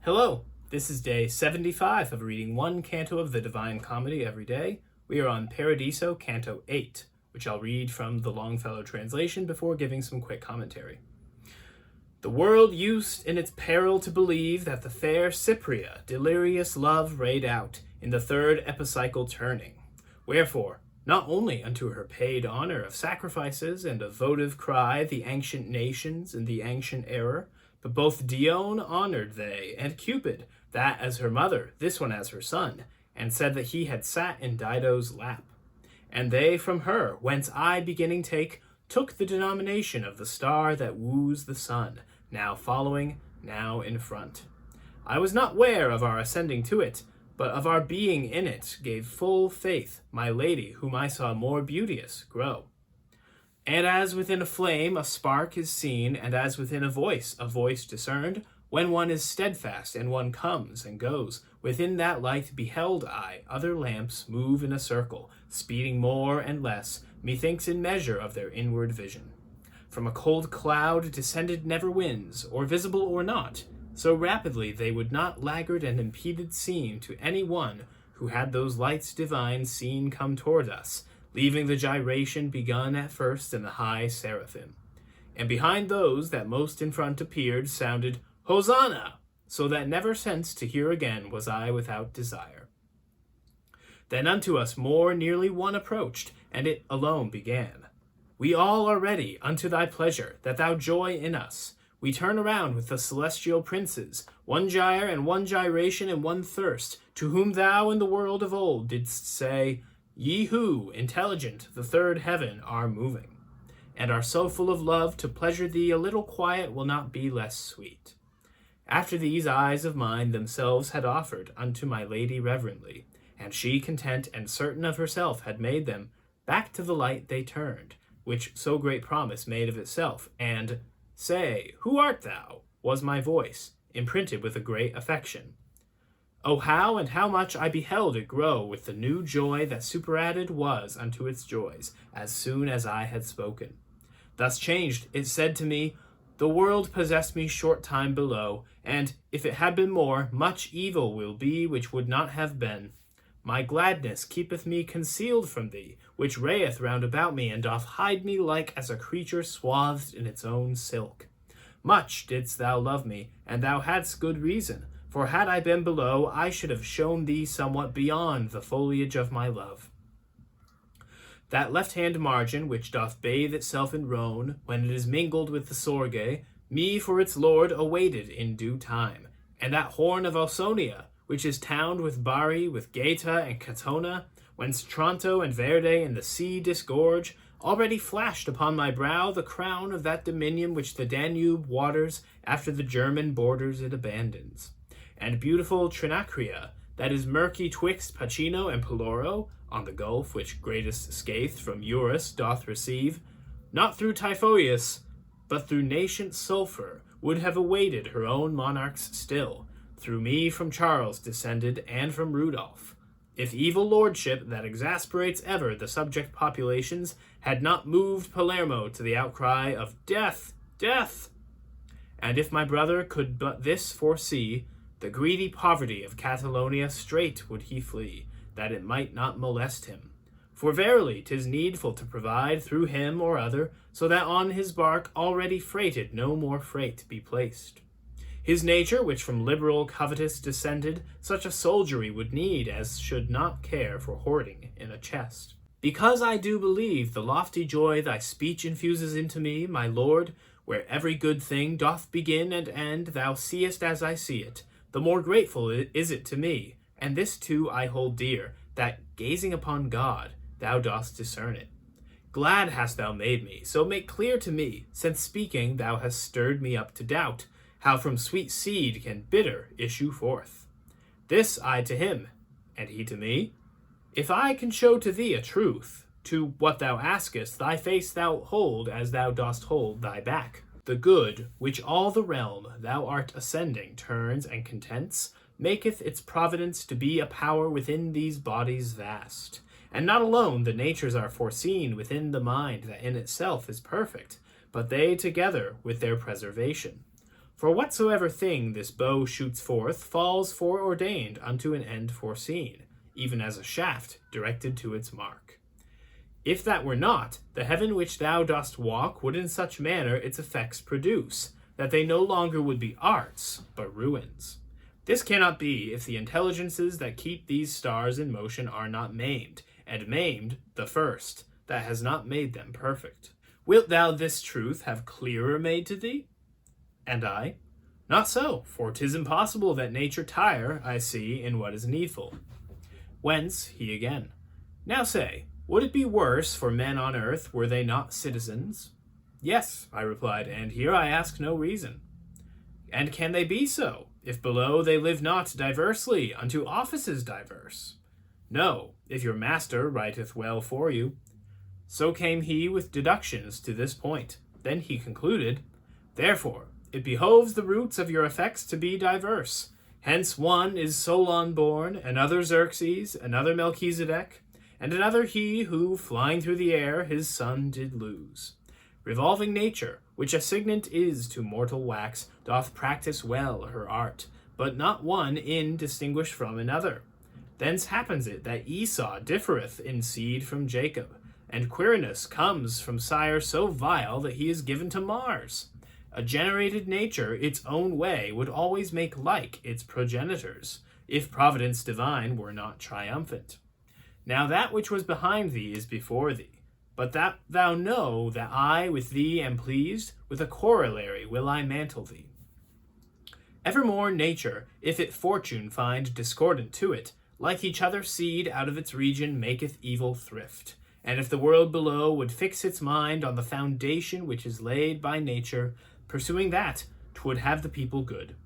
Hello, this is day 75 of reading one canto of the Divine Comedy every day. We are on Paradiso, Canto 8, which I'll read from the Longfellow translation before giving some quick commentary. The world used in its peril to believe that the fair Cypria delirious love rayed out in the third epicycle turning. Wherefore, not only unto her paid honor of sacrifices and of votive cry the ancient nations and the ancient error, but both Dione honored they, and Cupid, that as her mother, this one as her son, and said that he had sat in Dido's lap. And they from her, whence I beginning took the denomination of the star that woos the sun, now following, now in front. I was not ware of our ascending to it, but of our being in it gave full faith, my lady, whom I saw more beauteous, grow. And as within a flame a spark is seen, and as within a voice discerned, when one is steadfast and one comes and goes, within that light beheld I other lamps move in a circle, speeding more and less, methinks in measure of their inward vision. From a cold cloud descended never winds, or visible or not, so rapidly they would not laggard and impeded seem to any one who had those lights divine seen come toward us, leaving the gyration begun at first in the high seraphim. And behind those that most in front appeared sounded Hosanna, so that never since to hear again was I without desire. Then unto us more nearly one approached, and it alone began. We all are ready unto thy pleasure, that thou joy in us. We turn around with the celestial princes, one gyre and one gyration and one thirst, to whom thou in the world of old didst say, Ye who, intelligent, the third heaven are moving, and are so full of love, to pleasure thee a little quiet will not be less sweet. After these eyes of mine themselves had offered unto my lady reverently, and she content and certain of herself had made them, back to the light they turned, which so great promise made of itself, and, Say, who art thou? Was my voice, imprinted with a great affection. Oh, how and how much I beheld it grow with the new joy that superadded was unto its joys, as soon as I had spoken. Thus changed, it said to me, The world possessed me short time below, and, if it had been more, much evil will be which would not have been. My gladness keepeth me concealed from thee, which rayeth round about me, and doth hide me like as a creature swathed in its own silk. Much didst thou love me, and thou hadst good reason, for had I been below, I should have shown thee somewhat beyond the foliage of my love. That left-hand margin, which doth bathe itself in Rhone, when it is mingled with the Sorgue, me for its lord awaited in due time. And that horn of Ausonia, which is towned with Bari, with Gaeta and Catona, whence Tronto and Verde in the sea disgorge, already flashed upon my brow the crown of that dominion which the Danube waters after the German borders it abandons. And beautiful Trinacria, that is murky twixt Pacino and Peloro, on the gulf which greatest scathe from Eurus doth receive, not through Typhoeus, but through nascent sulphur, would have awaited her own monarchs still, through me from Charles descended and from Rudolph, if evil lordship that exasperates ever the subject populations had not moved Palermo to the outcry of Death, death. And if my brother could but this foresee, the greedy poverty of Catalonia straight would he flee, that it might not molest him. For verily 'tis needful to provide through him or other, so that on his bark already freighted no more freight be placed. His nature, which from liberal covetous descended, such a soldiery would need as should not care for hoarding in a chest. Because I do believe the lofty joy thy speech infuses into me, my lord, where every good thing doth begin and end, thou seest as I see it, the more grateful is it to me, and this too I hold dear, that, gazing upon God, thou dost discern it. Glad hast thou made me, so make clear to me, since speaking thou hast stirred me up to doubt, how from sweet seed can bitter issue forth. This I to him, and he to me. If I can show to thee a truth, to what thou askest, thy face thou hold as thou dost hold thy back. The good, which all the realm thou art ascending turns and contents, maketh its providence to be a power within these bodies vast. And not alone the natures are foreseen within the mind that in itself is perfect, but they together with their preservation. For whatsoever thing this bow shoots forth falls foreordained unto an end foreseen, even as a shaft directed to its mark. If that were not, the heaven which thou dost walk would in such manner its effects produce, that they no longer would be arts, but ruins. This cannot be if the intelligences that keep these stars in motion are not maimed, and maimed the first, that has not made them perfect. Wilt thou this truth have clearer made to thee? And I, not so, for 'tis impossible that nature tire, I see, in what is needful. Whence, he again, now say, would it be worse for men on earth were they not citizens? Yes, I replied, and here I ask no reason. And can they be so, if below they live not diversely unto offices diverse? No, if your master writeth well for you. So came he with deductions to this point. Then he concluded, therefore, it behoves the roots of your effects to be diverse. Hence one is Solon born, another Xerxes, another Melchizedek, and another he who, flying through the air, his son did lose. Revolving nature, which assignant is to mortal wax, doth practice well her art, but not one in distinguished from another. Thence happens it that Esau differeth in seed from Jacob, and Quirinus comes from sire so vile that he is given to Mars. A generated nature its own way would always make like its progenitors, if providence divine were not triumphant. Now that which was behind thee is before thee, but that thou know that I with thee am pleased, with a corollary will I mantle thee. Evermore nature, if it fortune find discordant to it, like each other seed out of its region maketh evil thrift. And if the world below would fix its mind on the foundation which is laid by nature, pursuing that, 'twould have the people good.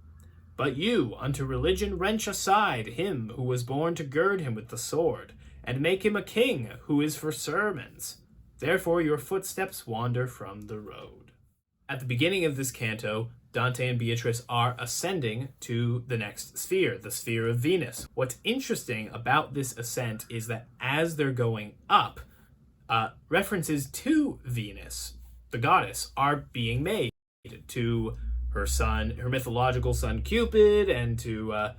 But you unto religion wrench aside him who was born to gird him with the sword, and make him a king who is for sermons. Therefore your footsteps wander from the road. At the beginning of this canto, Dante and Beatrice are ascending to the next sphere, the sphere of Venus. What's interesting about this ascent is that as they're going up, references to Venus, the goddess, are being made to her son, her mythological son Cupid, and to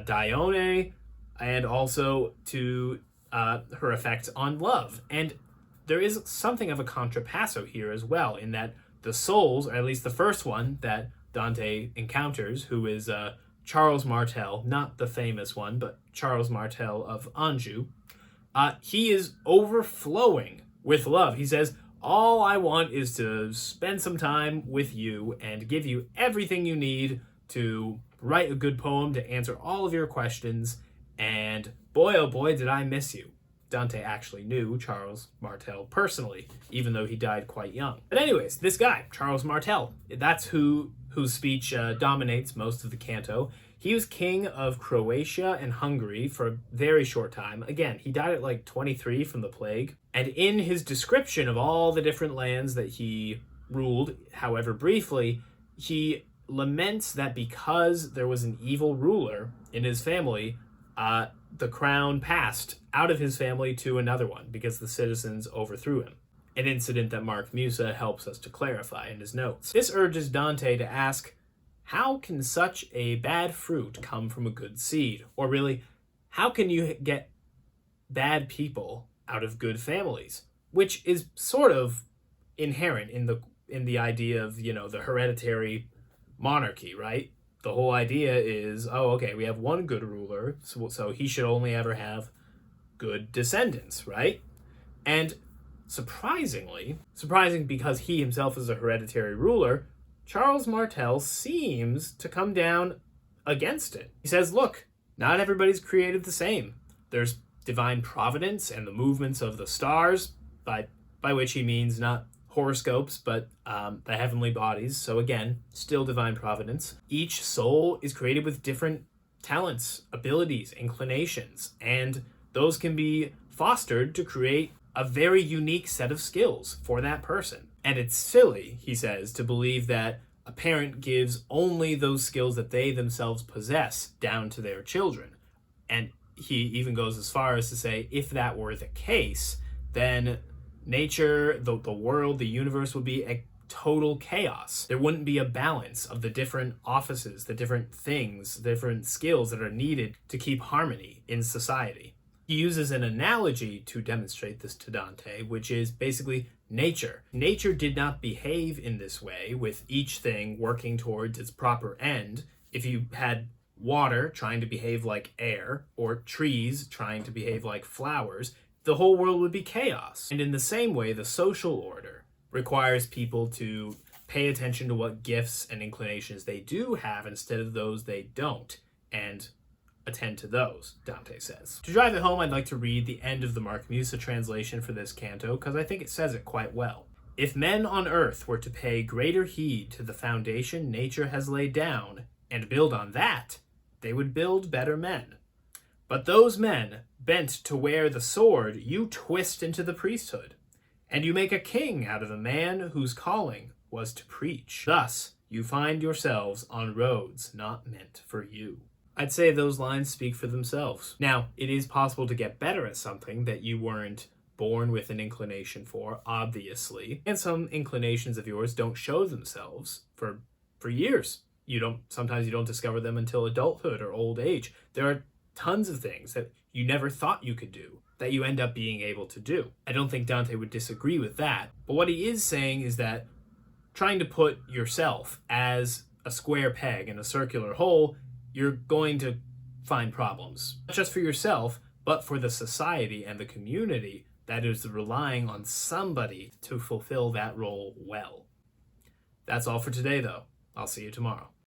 Dione, and also to her effect on love. And there is something of a contrapasso here as well, in that the souls, or at least the first one that Dante encounters, who is Charles Martel, not the famous one, but Charles Martel of Anjou, he is overflowing with love. He says, all I want is to spend some time with you and give you everything you need to write a good poem, to answer all of your questions, and boy, oh boy, did I miss you. Dante actually knew Charles Martel personally, even though he died quite young. But anyways, this guy, Charles Martel, that's whose speech dominates most of the canto. He was king of Croatia and Hungary for a very short time. Again, he died at like 23 from the plague. And in his description of all the different lands that he ruled, however briefly, he laments that because there was an evil ruler in his family, the crown passed out of his family to another one because the citizens overthrew him. An incident that Mark Musa helps us to clarify in his notes. This urges Dante to ask, how can such a bad fruit come from a good seed? Or really, how can you get bad people out of good families? Which is sort of inherent in the idea of, the hereditary monarchy, right? The whole idea is, we have one good ruler, so he should only ever have good descendants, right? And surprising because he himself is a hereditary ruler, Charles Martel seems to come down against it. He says, look, not everybody's created the same. There's divine providence and the movements of the stars, by which he means not horoscopes, but the heavenly bodies. So again, still divine providence. Each soul is created with different talents, abilities, inclinations, and those can be fostered to create a very unique set of skills for that person. And it's silly, he says, to believe that a parent gives only those skills that they themselves possess down to their children. And he even goes as far as to say, if that were the case, then nature, the world, the universe would be total chaos. There wouldn't be a balance of the different offices, the different things, different skills that are needed to keep harmony in society. He uses an analogy to demonstrate this to Dante, which is basically nature. Nature did not behave in this way, with each thing working towards its proper end. If you had water trying to behave like air, or trees trying to behave like flowers, the whole world would be chaos. And in the same way, the social order requires people to pay attention to what gifts and inclinations they do have instead of those they don't, and attend to those, Dante says. To drive it home, I'd like to read the end of the Mark Musa translation for this canto, because I think it says it quite well. If men on earth were to pay greater heed to the foundation nature has laid down, and build on that, they would build better men. But those men, bent to wear the sword, you twist into the priesthood, and you make a king out of a man whose calling was to preach. Thus, you find yourselves on roads not meant for you. I'd say those lines speak for themselves. Now, it is possible to get better at something that you weren't born with an inclination for, obviously, and some inclinations of yours don't show themselves for years. Sometimes you don't discover them until adulthood or old age. There are tons of things that you never thought you could do that you end up being able to do. I don't think Dante would disagree with that. But what he is saying is that trying to put yourself as a square peg in a circular hole, you're going to find problems. Not just for yourself, but for the society and the community that is relying on somebody to fulfill that role well. That's all for today, though. I'll see you tomorrow.